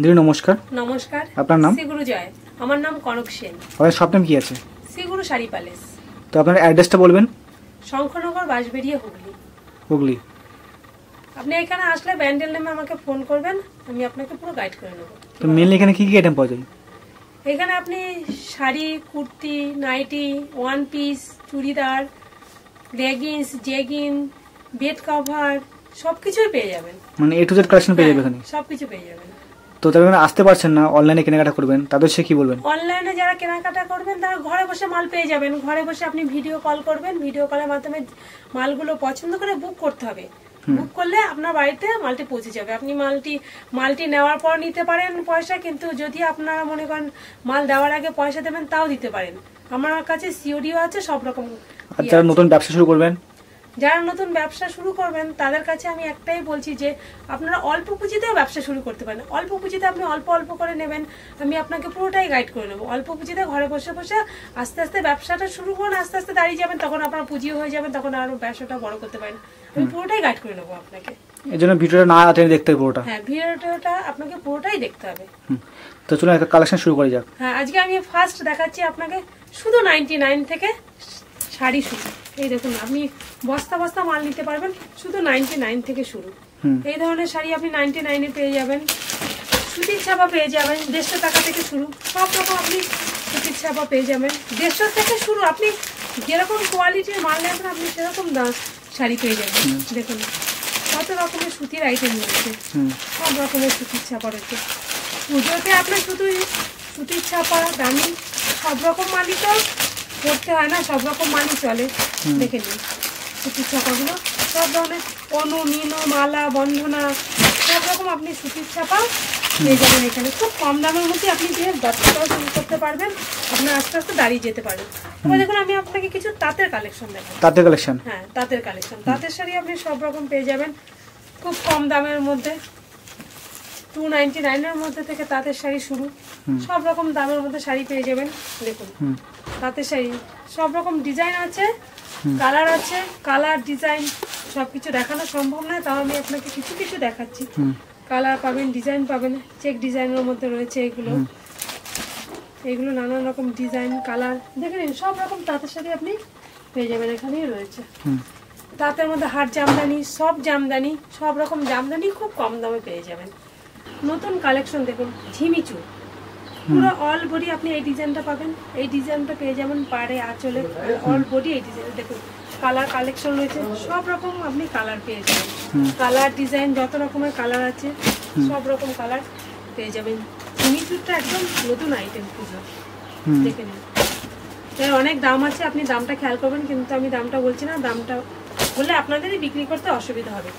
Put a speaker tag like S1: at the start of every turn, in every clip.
S1: দিদি নমস্কার।
S2: নমস্কার।
S1: আপনার নাম?
S2: শ্রীগুরু জয়। আমার নাম কনক সেন।
S1: আপনার শপ নাম কি আছে?
S2: শ্রীগুরু শাড়ি প্যালেস।
S1: তো আপনার অ্যাড্রেসটা বলবেন।
S2: শঙ্খনগর, বাঁশবেড়িয়া, হুগলি।
S1: হুগলি।
S2: আপনি এখানে আসলে ব্যান্ডেল নেমে আমাকে ফোন করবেন, আমি আপনাকে পুরো গাইড করে নেব।
S1: তো মেনলি এখানে কি কি আইটেম পাওয়া যায়?
S2: এখানে আপনি sari, kurti, nightie, one piece, churidar, leggings, jeggings, bed cover সবকিছুই পেয়ে যাবেন।
S1: মানে এ টু জেড কালেকশন পেয়ে যাবে এখানে?
S2: সবকিছু পেয়ে যাবেন।
S1: তো তারা আসতে পারছেন না, অনলাইনে কেনাকাটা করবেন, তাদের সে কি বলবেন?
S2: অনলাইনে যারা কেনাকাটা করবেন তারা ঘরে বসে মাল পেয়ে যাবেন। ঘরে বসে আপনি ভিডিও কল করবেন, ভিডিও কলের মাধ্যমে মালগুলো পছন্দ করে বুক করতে হবে। বুক করলে আপনার বাড়িতে মালটি পৌঁছে যাবে। আপনি মালটি নেওয়ার পর নিতে পারেন পয়সা, কিন্তু যদি আপনারা মনে করেন মাল দেওয়ার আগে পয়সা দেবেন তাও দিতে পারেন। আমার কাছে সিওডিও আছে, সব রকম।
S1: আর যারা নতুন ব্যবসা শুরু করবেন,
S2: যারা নতুন ব্যবসা শুরু করবেন তাদের কাছে আমি একটাই বলছি যে আপনারা অল্প পুঁজিতেও ব্যবসা শুরু করতে পারেন। অল্প পুঁজিতে আপনি অল্প অল্প করে নেবেন, আমি আপনাকে পুরোটাই গাইড করে নেবো। অল্প পুঁজিতে ঘরে বসে বসে আস্তে আস্তে ব্যবসাটা শুরু করুন, আস্তে আস্তে দাঁড়িয়ে যাবেন, তখন আপনার পুঁজিও হয়ে যাবেন, তখন আরো ব্যবসাটা বড় করতে পারেন। আমি পুরোটাই গাইড করে নেবো আপনাকে।
S1: এই জন্য ভিডিওটা না টেনে দেখতে হবে পুরোটা।
S2: হ্যাঁ, ভিডিওটা আপনাকে পুরোটাই দেখতে হবে।
S1: তো চলুন একটা কালেকশন শুরু করা যাক।
S2: হ্যাঁ, আজকে আমি ফার্স্ট দেখাচ্ছি আপনাকে শুধু 99 থেকে শাড়ি শুরু। এই দেখুন, আপনি বস্তা বস্তা মাল নিতে পারবেন, শুধু 99 থেকে শুরু। এই ধরনের শাড়ি আপনি 99-এ পেয়ে যাবেন। সুতির ছাপা পেয়ে যাবেন 150 টাকা থেকে শুরু। সব রকম আপনি সুতির ছাপা পেয়ে যাবেন 150 থেকে শুরু। আপনি যেরকম কোয়ালিটির মাল নেবেন আপনি সেরকম শাড়ি পেয়ে যাবেন। দেখুন কত রকমের সুতির আইটেম রয়েছে, সব রকমের সুতির ছাপা রয়েছে। পুজোতে আপনার শুধু সুতির ছাপা দামি, সব রকম মালই তো করতে হয় না, সব রকম মালই চলে। দেখে নিন সুতির ছাপাগুলো, সব ধরনের অনু, মিনো, মালা, বন্ধনা, সব রকম আপনি সুতির ছাপা পেয়ে যাবেন এখানে। খুব কম দামের মধ্যে আপনি যে ব্যবসাটাও শুরু করতে পারবেন, আপনার আস্তে আস্তে দাঁড়িয়ে যেতে পারবেন। এবার দেখুন আমি আপনাকে কিছু তাঁতের কালেকশন দেখাবো।
S1: তাঁতের কালেকশন? হ্যাঁ,
S2: তাঁতের কালেকশন। তাঁতের শাড়ি আপনি সব রকম পেয়ে যাবেন খুব কম দামের মধ্যে। 299-এর মধ্যে থেকে তাঁতের শাড়ি শুরু। সব রকম দামের মধ্যে শাড়ি পেয়ে যাবেন। দেখুন তাঁতের শাড়ি সব রকম ডিজাইন আছে, কালার আছে। কালার ডিজাইন সবকিছু দেখানো সম্ভব নয়, তাও আমি আপনাকে কিছু কিছু দেখাচ্ছি। কালার পাবেন, ডিজাইন পাবেন। চেক ডিজাইনের মধ্যে রয়েছে এগুলো নানান রকম ডিজাইন, কালার। দেখে নিন সব রকম তাঁতের শাড়ি আপনি পেয়ে যাবেন, এখানেই রয়েছে। তাঁতের মধ্যে হাট জামদানি, সব রকম জামদানি খুব কম দামে পেয়ে যাবেন। নতুন কালেকশন দেখুন, ঝিমিচু পুরো অল বডি আপনি এই ডিজাইনটা পাবেন। এই ডিজাইনটা পেয়ে যাবেন পাড়ে, আঁচলে, অল বডি এই ডিজাইন। দেখুন কালার কালেকশন রয়েছে, সব রকম আপনি কালার পেয়ে যাবেন। কালার ডিজাইন যত রকমের কালার আছে সব রকম কালার পেয়ে যাবেন। ঝিমিচুরটা একদম নতুন আইটেম পুজো। দেখে নিন এর অনেক দাম আছে, আপনি দামটা খেয়াল করবেন, কিন্তু আমি দামটা বলছি না, দামটা বললে আপনাদেরই বিক্রি করতে অসুবিধা হবে।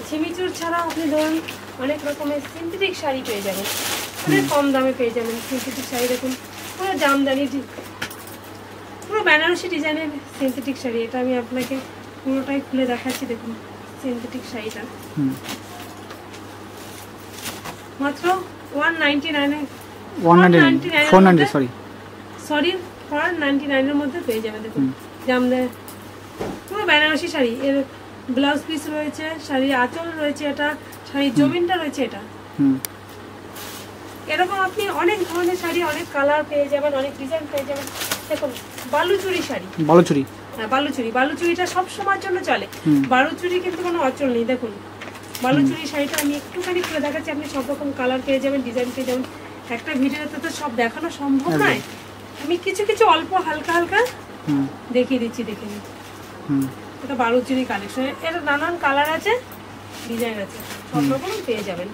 S2: ঝিমিচুর ছাড়া আপনি ধরুন অনেক রকমের সিনথেটিক শাড়ি পেয়ে যাবেন, অনেক কম দামে পেয়ে যাবেন। সিনথেটিক শাড়ি দেখুন পুরো জামদানি, পুরো বেনারসি ডিজাইনের সিনথেটিক শাড়ি। এটা আমি আপনাকে পুরোটাই খুলে দেখাচ্ছি। দেখুন সিনথেটিক শাড়িটা মাত্র 499-এর মধ্যে পেয়ে যাবেন। দেখুন জামদানি পুরো বেনারসি শাড়ি, এর ব্লাউজ পিস রয়েছে, শাড়ির আঁচল রয়েছে, এটা শাড়ির জমিনটা রয়েছে। এটা এরকম আপনি অনেক ধরনের শাড়ি, অনেক কালার পেয়ে যাবেন, অনেক ডিজাইন পেয়ে যাবেন। দেখুন বালুচুরি শাড়ি, হ্যাঁ বালুচুরিটা সব সময়ের জন্য চলে। বালুচুরি কিন্তু কোনো অচল নেই। দেখুন বালুচুরি শাড়িটা আমি একটুখানি খুলে দেখাচ্ছি, আপনি সব রকম কালার পেয়ে যাবেন, ডিজাইন পেয়ে যাবেন। একটা ভিডিওতে তো সব দেখানো সম্ভব নয়, আমি কিছু কিছু অল্প হালকা হালকা দেখিয়ে দিচ্ছি। দেখে নিন এটা বালুচুরি কালেকশন, এর নানান কালার আছে, ডিজাইন আছে, সব রকম পেয়ে যাবেন।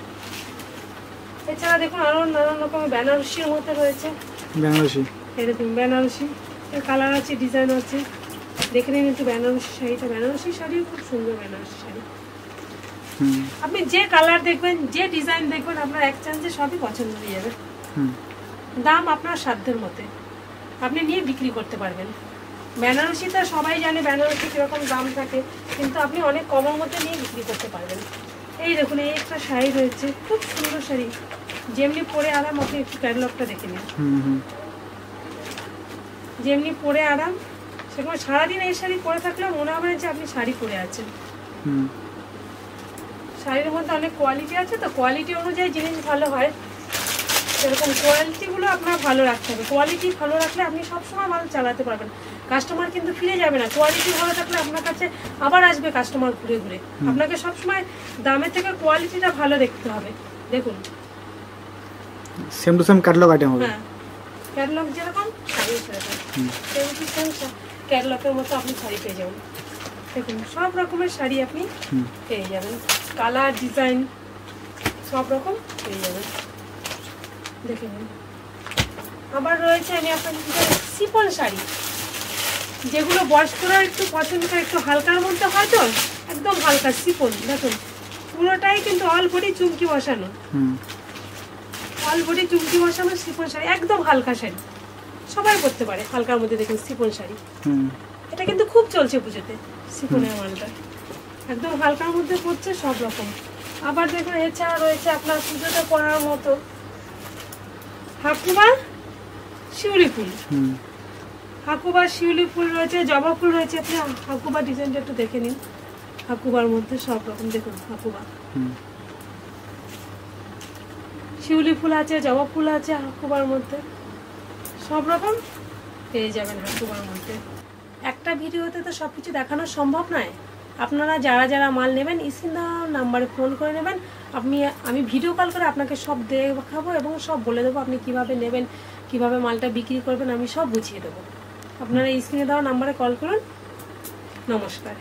S2: এছাড়া দেখুন আরো নানান রকমের বেনারসির মধ্যে রয়েছে। এরকম বেনারসি এর কালার আছে, ডিজাইন আছে। দেখে নিন একটু বেনারসি শাড়িটা। বেনারসি শাড়িও খুব সুন্দর বেনারসি শাড়ি। আপনি যে কালার দেখবেন, যে ডিজাইন দেখবেন, আপনার এক চান্সে সবই পছন্দ হয়ে যাবে। দাম আপনার সাধ্যের মধ্যে আপনি নিয়ে বিক্রি করতে পারবেন। বেনারসিটা সবাই জানে বেনারসি কিরকম দাম থাকে, কিন্তু আপনি অনেক কমের মধ্যে নিয়ে বিক্রি করতে পারবেন। এই দেখুন এই একটা শাড়ি রয়েছে, খুব সুন্দর শাড়ি, যেমনি পরে আরাম। আপনি একটু ক্যাটালগটা দেখে নিন, যেমনি পরে আরাম, সেরকম সারাদিন এই শাড়ি পরে থাকলে মনে হবে যে আপনি শাড়ি পরে আছেন। শাড়ির মধ্যে অনেক কোয়ালিটি আছে, তো কোয়ালিটি অনুযায়ী জিনিস ভালো হয়। এরকম কোয়ালিটিগুলো আপনার ভালো রাখতে হবে। কোয়ালিটি ভালো রাখলে আপনি সবসময় মাল চালাতে পারবেন। কাস্টমার কিন্তু ফিরে যাবে না। কোয়ালিটি ভালো থাকলে আপনার কাছে আবার আসবে কাস্টমার ঘুরে ঘুরে। আপনাকে সবসময় দামের থেকে কোয়ালিটিটা ভালো দেখতে হবে। দেখুন
S1: same to same catalogue item হবে।
S2: হ্যাঁ, ক্যাটালগ যেরকম শাড়ি সেরকম সেম টু সেম ক্যাটালগের মতো আপনি শাড়ি পেয়ে যাবেন। দেখুন সব রকমের শাড়ি আপনি পেয়ে যাবেন, কালার ডিজাইন সব রকম পেয়ে যাবেন। দেখে নিন। আবার রয়েছে আমি আপনাদের শিফন শাড়ি, যেগুলো বয়স্করা একটু পছন্দ করে, একটু হালকার মধ্যে হয় তো, একদম হালকা শিফন। দেখুন পুরোটাই কিন্তু অল বডি চুমকি বসানো, অল বডি চুমকি বসানো শিফন শাড়ি, একদম হালকা শাড়ি, সবাই পরতে পারে হালকার মধ্যে। দেখুন শিফন শাড়ি, এটা কিন্তু খুব চলছে পুজোতে শিফনের মালটা, একদম হালকার মধ্যে পড়ছে সব রকম। আবার দেখুন এছাড়া রয়েছে আপনার পুজোতে পরার মতো হাকুবা শিউলি ফুল, হাকুবা শিউলি ফুল রয়েছে, জবা ফুল রয়েছে। আপনি হাকুবা ডিজাইনটা একটু দেখে নিন, হাকুবার মধ্যে সব রকম। দেখুন হাকুবা শিউলি ফুল আছে, জবা ফুল আছে, হাকুবার মধ্যে সব রকম পেয়ে যাবেন হাকুবার মধ্যে। একটা ভিডিওতে তো সব কিছু দেখানো সম্ভব নয়। আপনারা যারা যারা মাল নেবেন স্ক্রিন নাম্বারে ফোন করে নেবেন। আমি ভিডিও কল করে আপনাকে সব দেখাবো এবং সব বলে দেবো আপনি কিভাবে নেবেন, কিভাবে মালটা বিক্রি করবেন, আমি সব বুঝিয়ে দেবো। আপনারা স্ক্রিনে দেওয়া নাম্বারে কল করুন। নমস্কার।